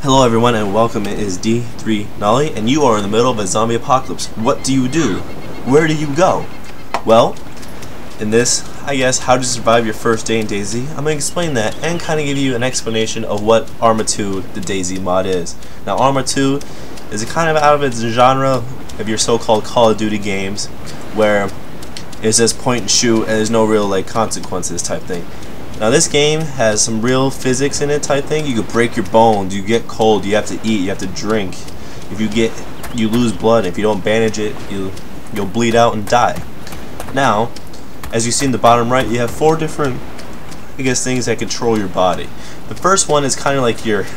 Hello everyone and welcome. It is D3 Nolly and you are in the middle of a zombie apocalypse. What do you do? Where do you go? Well, in this, I guess, how to survive your first day in DayZ, I'm going to explain that and kind of give you an explanation of what Arma II the DayZ mod is. Now Arma II is kind of out of its genre of your so-called Call of Duty games where it's just point and shoot and there's no real consequences type thing. Now this game has some real physics in it type thing. You could break your bones, you get cold, you have to eat, you have to drink. If you lose blood. If you don't bandage it, you'll bleed out and die. Now, as you see in the bottom right, you have 4 different, things that control your body. The first one is kind of like your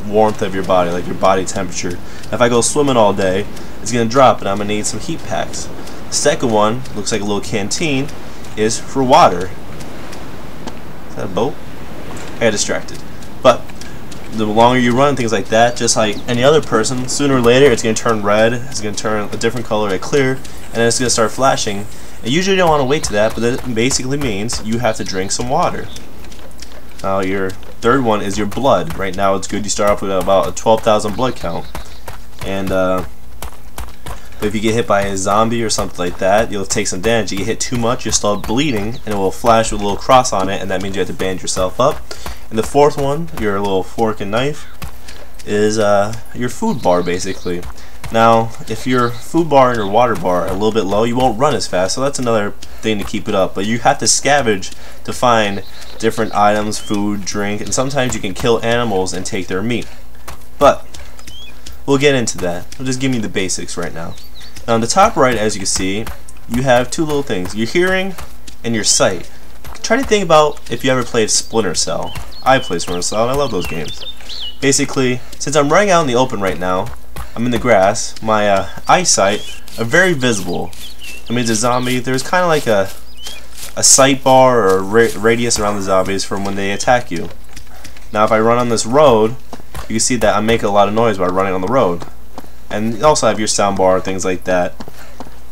warmth of your body, like your body temperature. If I go swimming all day, it's gonna drop and I'm gonna need some heat packs. The second one looks like a little canteen, is for water. Is that a boat? I got distracted. But the longer you run, things like that, just like any other person, sooner or later it's going to turn red, it's going to turn a different color at clear, and then it's going to start flashing. And usually you don't want to wait to that, but that basically means you have to drink some water. Now your third one is your blood. Right now it's good you start off with about a 12,000 blood count. And but if you get hit by a zombie or something like that, you'll take some damage. You get hit too much, you'll start bleeding, and it will flash with a little cross on it, and that means you have to bandage yourself up. And the fourth one, your little fork and knife, is your food bar basically. Now, if your food bar and your water bar are a little bit low, you won't run as fast, so that's another thing to keep it up. But you have to scavenge to find different items, food, drink, and sometimes you can kill animals and take their meat. But we'll get into that. We'll just give you the basics right now. Now on the top right, as you can see, you have 2 little things, your hearing and your sight. Try to think about if you ever played Splinter Cell. I play Splinter Cell and I love those games. Basically, since I'm running out in the open right now, I'm in the grass, my eyesight are very visible. I mean, the zombie, there's kind of like a sight bar or a radius around the zombies from when they attack you. Now if I run on this road, you can see that I'm making a lot of noise while running on the road. And you also have your sound bar, things like that.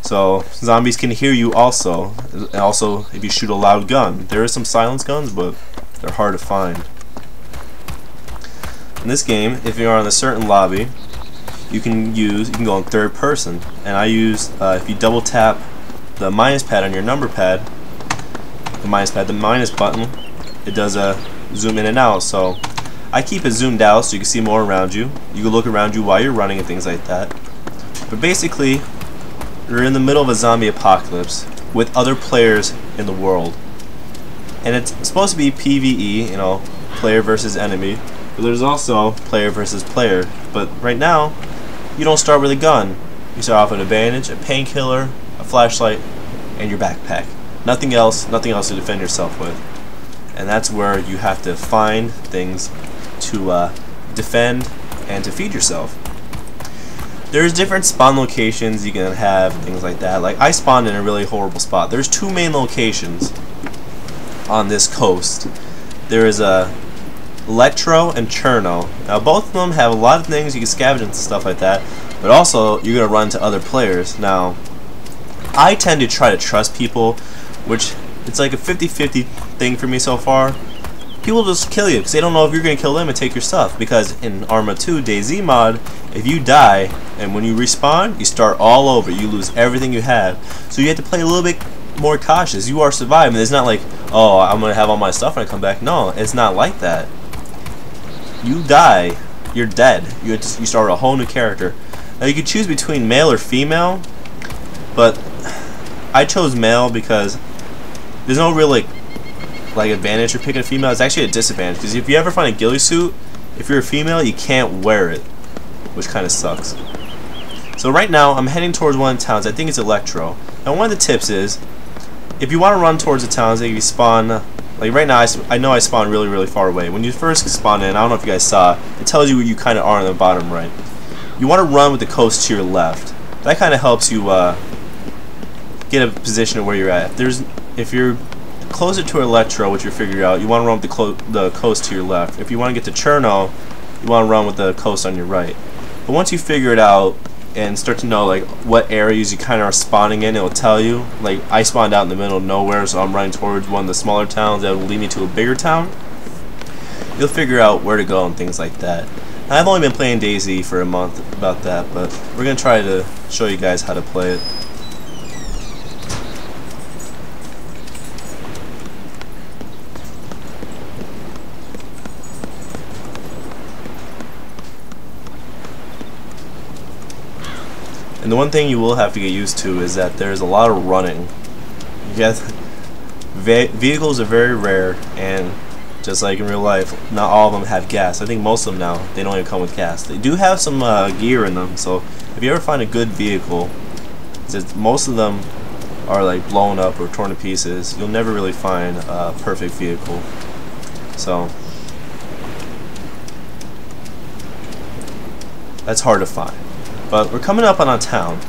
So zombies can hear you also. And also, if you shoot a loud gun. There are some silence guns, but they're hard to find. In this game, if you're on a certain lobby, you can go in third person. And I use, if you double tap the minus pad on your number pad, the minus button, it does a zoom in and out. So I keep it zoomed out so you can see more around you. You can look around you while you're running and things like that. But basically, you're in the middle of a zombie apocalypse with other players in the world. And it's supposed to be PvE, player versus enemy. But there's also player versus player. But right now, you don't start with a gun. You start off with a bandage, a painkiller, a flashlight, and your backpack. Nothing else to defend yourself with. And that's where you have to find things to defend and to feed yourself. There's different spawn locations you can have, things like that. Like I spawned in a really horrible spot. There's 2 main locations on this coast. There is Electro and Cherno. Now both of them have a lot of things you can scavenge and stuff like that, but also you're gonna run into other players. Now I tend to try to trust people, which it's like a 50-50 thing for me so far. People just kill you because they don't know if you're going to kill them and take your stuff. Because in Arma II DayZ mod, if you die and when you respawn, you start all over. You lose everything you have. So you have to play a little bit more cautious. You are surviving. It's not like, oh, I'm going to have all my stuff when I come back. No, it's not like that. You die, you're dead. You start a whole new character. Now you can choose between male or female, but I chose male because there's no real advantage for picking a female. It's actually a disadvantage because if you ever find a ghillie suit, if you're a female, you can't wear it, which kind of sucks. So right now, I'm heading towards one of the towns. I think it's Electro. Now one of the tips is, if you want to run towards the towns, you spawn. Like right now, I know I spawn really far away. When you first spawn in, I don't know if you guys saw, it tells you where you kind of are on the bottom right. You want to run with the coast to your left. That kind of helps you get a position of where you're at. If you're closer to Electro, which you're figuring out, you want to run with the coast to your left. If you want to get to Cherno, you want to run with the coast on your right. But once you figure it out and start to know what areas you kind of are spawning in, it will tell you. Like I spawned out in the middle of nowhere, so I'm running towards one of the smaller towns that will lead me to a bigger town. You'll figure out where to go and things like that. I've only been playing DayZ for a month about that, but we're going to try to show you guys how to play it. And the one thing you will have to get used to is that there's a lot of running. You get vehicles are very rare, and just like in real life, not all of them have gas. I think most of them now, they don't even come with gas. They do have some gear in them, so if you ever find a good vehicle, most of them are like blown up or torn to pieces. You'll never really find a perfect vehicle. So that's hard to find. But we're coming up on a town.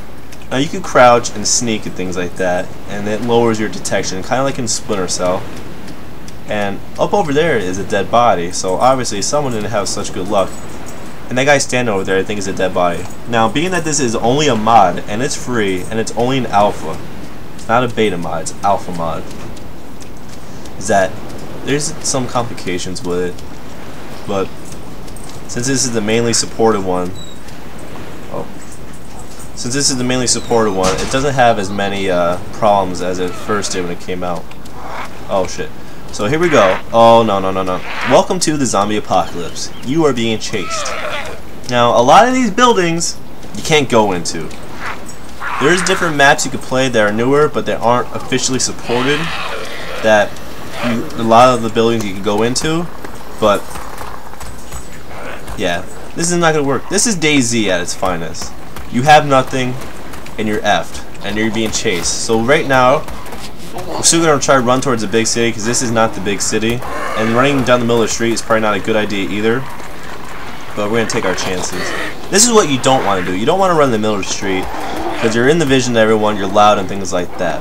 Now you can crouch and sneak and things like that, and it lowers your detection, kind of like in Splinter Cell. And up over there is a dead body, so obviously someone didn't have such good luck. And that guy standing over there I think is a dead body. Now being that this is only a mod, and it's free, and it's only an alpha, it's not a beta mod, it's alpha mod, is that there's some complications with it. But since this is the mainly supported one, it doesn't have as many problems as it first did when it came out. Oh shit. So here we go. Oh no. Welcome to the zombie apocalypse. You are being chased. Now a lot of these buildings you can't go into. There's different maps you can play that are newer, but they aren't officially supported. A lot of the buildings you can go into, but yeah, this is not gonna work. This is DayZ at its finest. You have nothing, and you're effed, and you're being chased. So right now, we're still going to try to run towards the big city, because this is not the big city. And running down the middle of the street is probably not a good idea either. But we're going to take our chances. This is what you don't want to do. You don't want to run in the middle of the street, because you're in the vision of everyone, you're loud and things like that.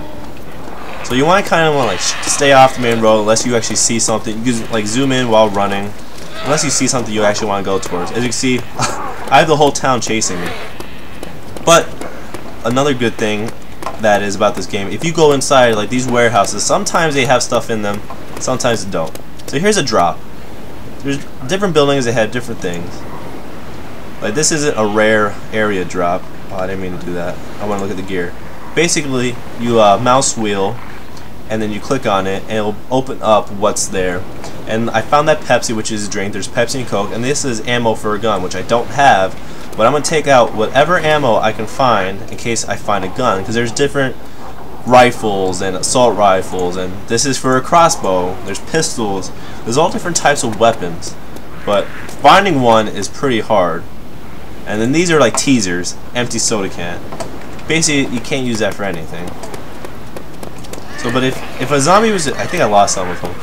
So you want to kind of want to stay off the main road unless you actually see something. You can like zoom in while running. Unless you see something you actually want to go towards. As you can see, I have the whole town chasing me. But another good thing that is about this game, if you go inside like these warehouses, sometimes they have stuff in them, sometimes they don't. So here's a drop. There's different buildings that have different things. Like this isn't a rare area drop. Oh, I didn't mean to do that. I want to look at the gear. Basically, you mouse wheel, and then you click on it, and it'll open up what's there. And I found that Pepsi, which is a drink. There's Pepsi and Coke, and this is ammo for a gun, which I don't have. But I'm going to take out whatever ammo I can find in case I find a gun, because there's different rifles and assault rifles, and this is for a crossbow. There's pistols. There's all different types of weapons, but finding one is pretty hard. And then these are like teasers, empty soda can. Basically, you can't use that for anything. So, but if a zombie was, I think I lost some of them.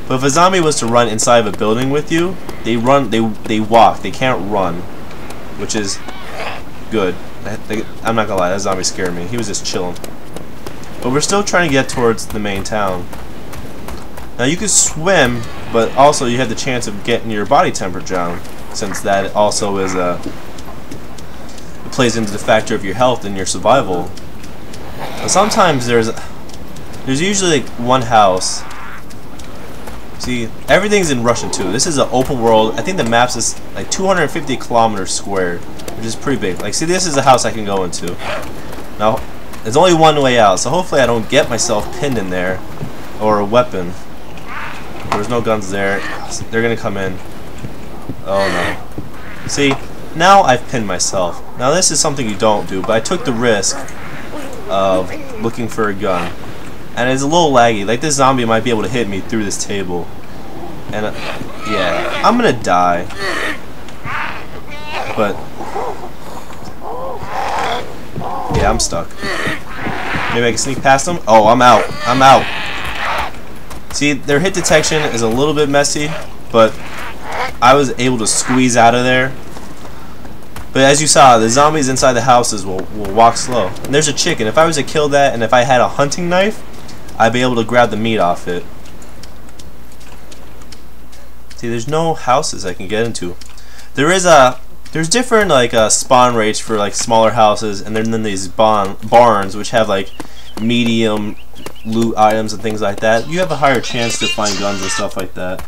But if a zombie was to run inside of a building with you, they walk. They can't run. Which is good. I'm not gonna lie, that zombie scared me. He was just chilling. But we're still trying to get towards the main town. Now you can swim, but also you have the chance of getting your body temperature down, since that also is it plays into the factor of your health and your survival. But sometimes there's usually like one house. See, everything's in Russian too. This is an open world. I think the map's is like 250 kilometers squared, which is pretty big. Like, see, this is a house I can go into. Now, there's only one way out, so hopefully I don't get myself pinned in there, or a weapon. There's no guns there. They're gonna come in. Oh no. See, now I've pinned myself. Now this is something you don't do, but I took the risk of looking for a gun. And it's a little laggy. Like this zombie might be able to hit me through this table. And yeah, I'm gonna die. But yeah, I'm stuck. Maybe I can sneak past them. Oh, I'm out. I'm out. See, their hit detection is a little bit messy, but I was able to squeeze out of there. But as you saw, the zombies inside the houses will walk slow. And there's a chicken. If I was to kill that, and if I had a hunting knife, I'd be able to grab the meat off it. See, there's no houses I can get into. There's different like spawn rates for like smaller houses, and then these barns which have like medium loot items and things like that. You have a higher chance to find guns and stuff like that.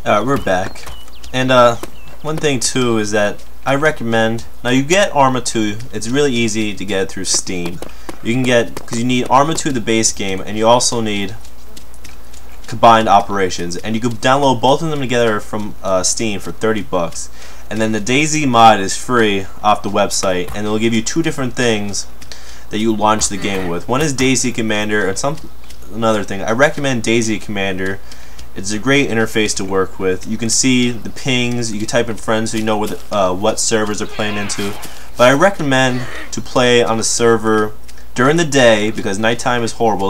We're back, and one thing too is that I recommend, now you get Arma 2, it's really easy to get it through Steam. You can get, because you need Arma 2 the base game, and you also need combined operations, and you can download both of them together from Steam for 30 bucks. And then the DayZ mod is free off the website, and it'll give you two different things that you launch the game with. One is DayZ Commander, and another thing. I recommend DayZ Commander. It's a great interface to work with. You can see the pings, you can type in friends so you know what servers are playing into. But I recommend to play on a server during the day because nighttime is horrible.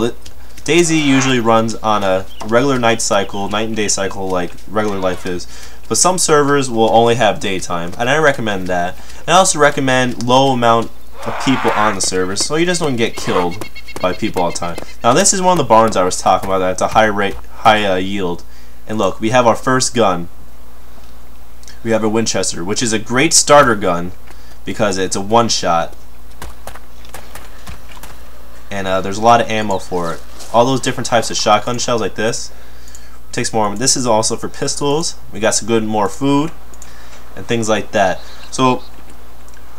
DayZ usually runs on a regular night and day cycle like regular life is. But some servers will only have daytime, and I recommend that. And I also recommend low amount of people on the server so you just don't get killed by people all the time. Now this is one of the barns I was talking about that's a high yield. And look, we have our first gun. We have a Winchester, which is a great starter gun because it's a one-shot. And there's a lot of ammo for it. All those different types of shotgun shells like this takes more. This is also for pistols. We got some more food and things like that. So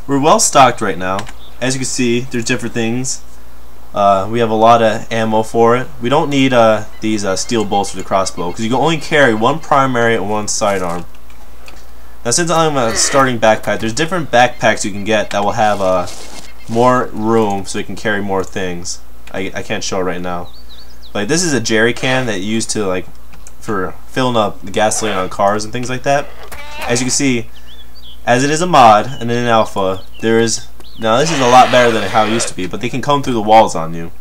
we're well stocked right now. As you can see, there's different things. We have a lot of ammo for it. We don't need these steel bolts for the crossbow because you can only carry one primary and one sidearm. Now since I'm a starting backpack, there's different backpacks you can get that will have more room so you can carry more things. I can't show it right now. Like this is a jerry can that you use to for filling up the gasoline on cars and things like that. As you can see, as it is a mod and in an alpha, now this is a lot better than how it used to be, but they can come through the walls on you.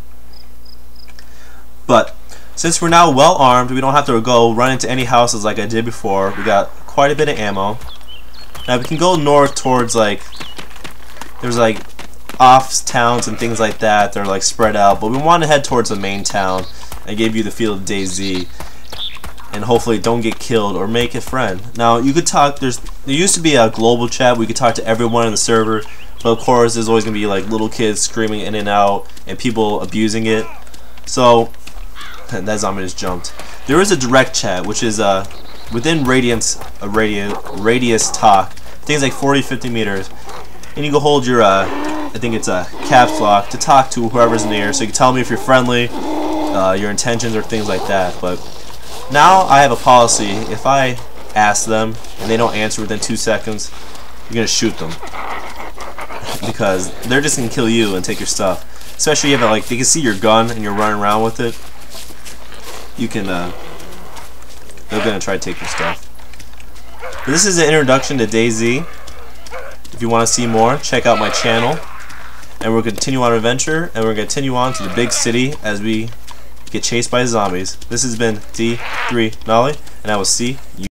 But since we're now well armed, we don't have to go run into any houses like I did before. We got quite a bit of ammo. Now we can go north towards there's off towns and things like that. They're spread out, but we want to head towards the main town and give you the feel of DayZ. And hopefully don't get killed or make a friend. Now you could talk. There used to be a global chat. We could talk to everyone in the server. But of course, there's always gonna be little kids screaming in and out, and people abusing it. So that zombie just jumped. There is a direct chat, which is within radius talk. Things like 40-50 meters, and you can hold your I think it's a caps lock to talk to whoever's near. So you can tell me if you're friendly, your intentions or things like that. But now I have a policy: if I ask them and they don't answer within 2 seconds, you're gonna shoot them. Because they're just gonna kill you and take your stuff. Especially if they can see your gun and you're running around with it. You can they're gonna try to take your stuff. But this is an introduction to DayZ. If you want to see more, check out my channel. And we'll continue on our adventure, and we're gonna continue on to the big city as we get chased by zombies. This has been D3 Nolly, and I will see you.